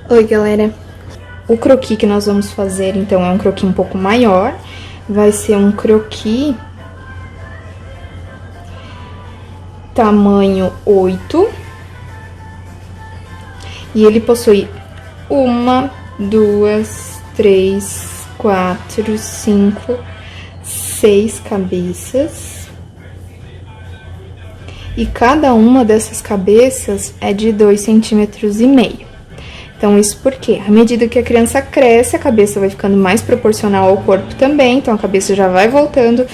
Oi, galera. O croquis que nós vamos fazer, então, é um croquis um pouco maior. Vai ser um croquis tamanho 8. E ele possui 1, 2, 3, 4, 5, 6 cabeças. E cada uma dessas cabeças é de 2,5 cm. Então, isso porque, à medida que a criança cresce, a cabeça vai ficando mais proporcional ao corpo também. Então, a cabeça já vai voltando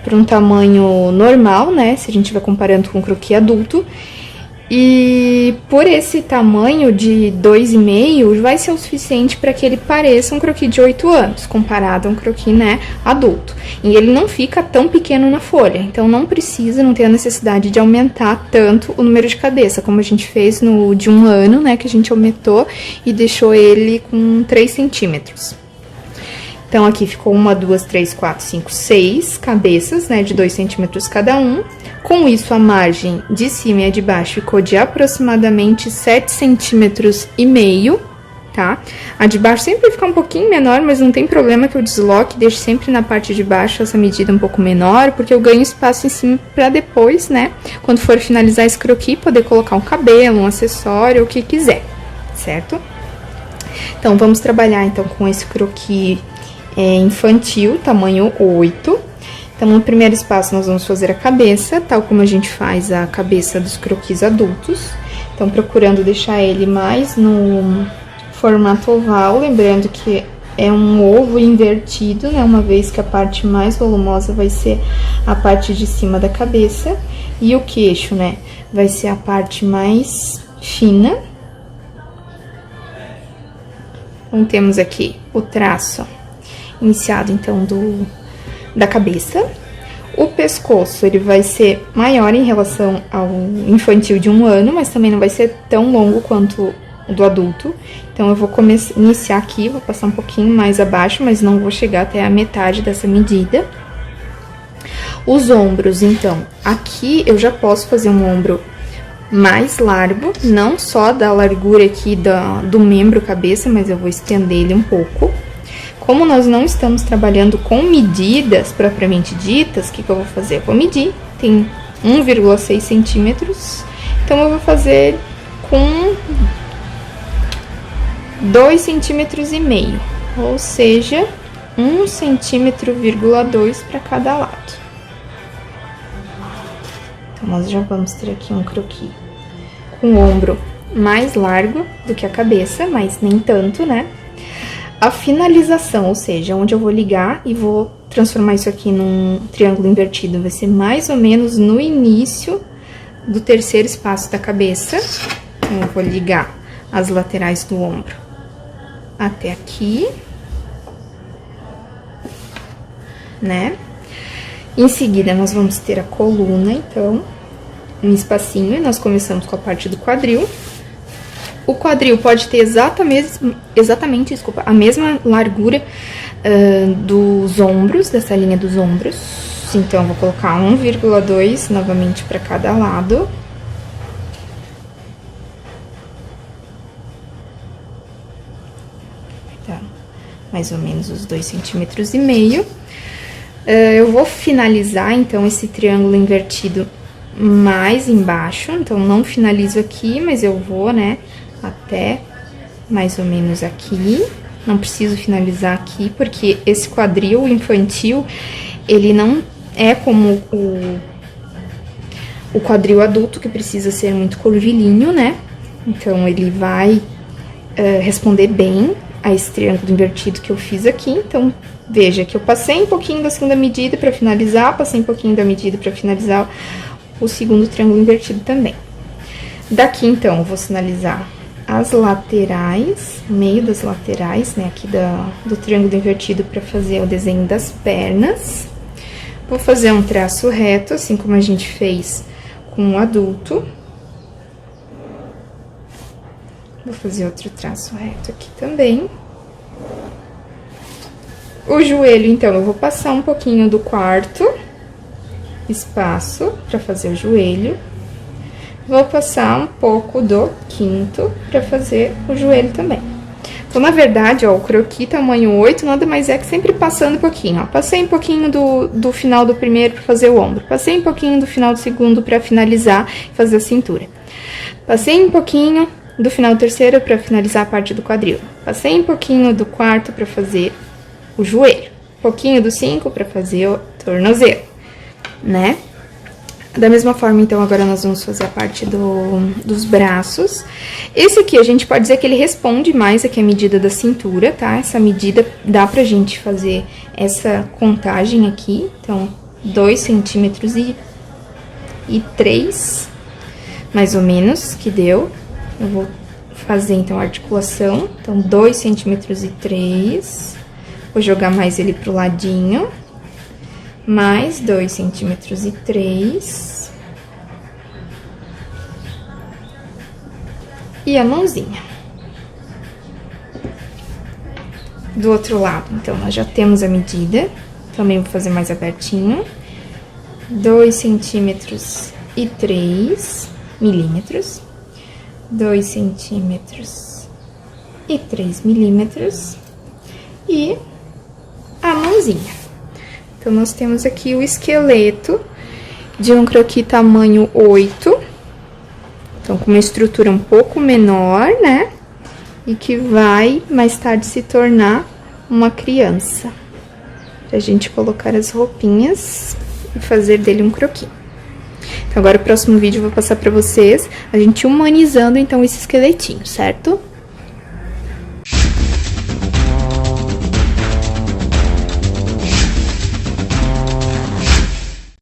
para um tamanho normal, né? Se a gente vai comparando com o croquis adulto. E por esse tamanho de 2,5, vai ser o suficiente para que ele pareça um croquis de 8 anos, comparado a um croquis, né, adulto. E ele não fica tão pequeno na folha, então não tem a necessidade de aumentar tanto o número de cabeça, como a gente fez no de 1 ano, né, que a gente aumentou e deixou ele com 3 centímetros. Então, aqui ficou 1, 2, 3, 4, 5, 6 cabeças, né, de 2 centímetros cada um. Com isso, a margem de cima e a de baixo ficou de aproximadamente 7,5 centímetros, tá? A de baixo sempre vai ficar um pouquinho menor, mas não tem problema que eu desloque, deixe sempre na parte de baixo essa medida um pouco menor, porque eu ganho espaço em cima pra depois, né, quando for finalizar esse croquis, poder colocar um cabelo, um acessório, o que quiser, certo? Então, vamos trabalhar, então, com esse croquis infantil, tamanho 8. Então, no primeiro espaço, nós vamos fazer a cabeça, tal como a gente faz a cabeça dos croquis adultos. Então, procurando deixar ele mais no formato oval, lembrando que é um ovo invertido, né? Uma vez que a parte mais volumosa vai ser a parte de cima da cabeça. E o queixo, né? Vai ser a parte mais fina. Então, temos aqui o traço iniciado, então, da cabeça. O pescoço, ele vai ser maior em relação ao infantil de 1 ano, mas também não vai ser tão longo quanto o do adulto. Então, eu vou iniciar aqui, vou passar um pouquinho mais abaixo, mas não vou chegar até a metade dessa medida. Os ombros, então, aqui eu já posso fazer um ombro mais largo, não só da largura aqui do membro cabeça, mas eu vou estender ele um pouco. Como nós não estamos trabalhando com medidas propriamente ditas, o que eu vou fazer? Eu vou medir, tem 1,6 centímetros, então eu vou fazer com 2,5 centímetros, ou seja, 1,2 centímetro para cada lado. Então, nós já vamos ter aqui um croquis com o ombro mais largo do que a cabeça, mas nem tanto, né? A finalização, ou seja, onde eu vou ligar e vou transformar isso aqui num triângulo invertido, vai ser mais ou menos no início do terceiro espaço da cabeça. Então, eu vou ligar as laterais do ombro até aqui, né? Em seguida, nós vamos ter a coluna, então, um espacinho, e nós começamos com a parte do quadril. O quadril pode ter exatamente, a mesma largura dos ombros, dessa linha dos ombros. Então, eu vou colocar 1,2 novamente para cada lado. Tá, mais ou menos os 2,5 centímetros. Eu vou finalizar, então, esse triângulo invertido mais embaixo. Então, não finalizo aqui, mas eu vou, né, até mais ou menos aqui. Não preciso finalizar aqui, porque esse quadril infantil, ele não é como o quadril adulto, que precisa ser muito curvilíneo, né? Então, ele vai responder bem a esse triângulo invertido que eu fiz aqui. Então, veja que eu passei um pouquinho da segunda medida para finalizar, passei um pouquinho da medida para finalizar o segundo triângulo invertido também. Daqui, então, eu vou sinalizar as laterais, meio das laterais, né, aqui do triângulo invertido, para fazer o desenho das pernas. Vou fazer um traço reto, assim como a gente fez com o adulto. Vou fazer outro traço reto aqui também. O joelho, então, eu vou passar um pouquinho do quarto espaço para fazer o joelho. Vou passar um pouco do quinto para fazer o joelho também. Então, na verdade, ó, o croquis tamanho 8 nada mais é que sempre passando um pouquinho, ó. Passei um pouquinho do final do primeiro pra fazer o ombro. Passei um pouquinho do final do segundo pra finalizar e fazer a cintura. Passei um pouquinho do final do terceiro pra finalizar a parte do quadril. Passei um pouquinho do quarto pra fazer o joelho. Um pouquinho do 5 pra fazer o tornozelo, né? Da mesma forma, então, agora nós vamos fazer a parte dos braços. Esse aqui, a gente pode dizer que ele responde mais aqui a medida da cintura, tá? Essa medida dá pra gente fazer essa contagem aqui. Então, 2 centímetros e 3, mais ou menos, que deu. Eu vou fazer, então, a articulação. Então, 2 centímetros e 3. Vou jogar mais ele pro ladinho. Mais 2 centímetros e 3. E a mãozinha. Do outro lado, então, nós já temos a medida. Também vou fazer mais abertinho. 2 centímetros e 3 milímetros. 2 centímetros e 3 milímetros. E a mãozinha. Então, nós temos aqui o esqueleto de um croquis tamanho 8. Então, com uma estrutura um pouco menor, né? E que vai, mais tarde, se tornar uma criança. Pra gente colocar as roupinhas e fazer dele um croquis. Então, agora, o próximo vídeo eu vou passar pra vocês a gente humanizando, então, esse esqueletinho, certo?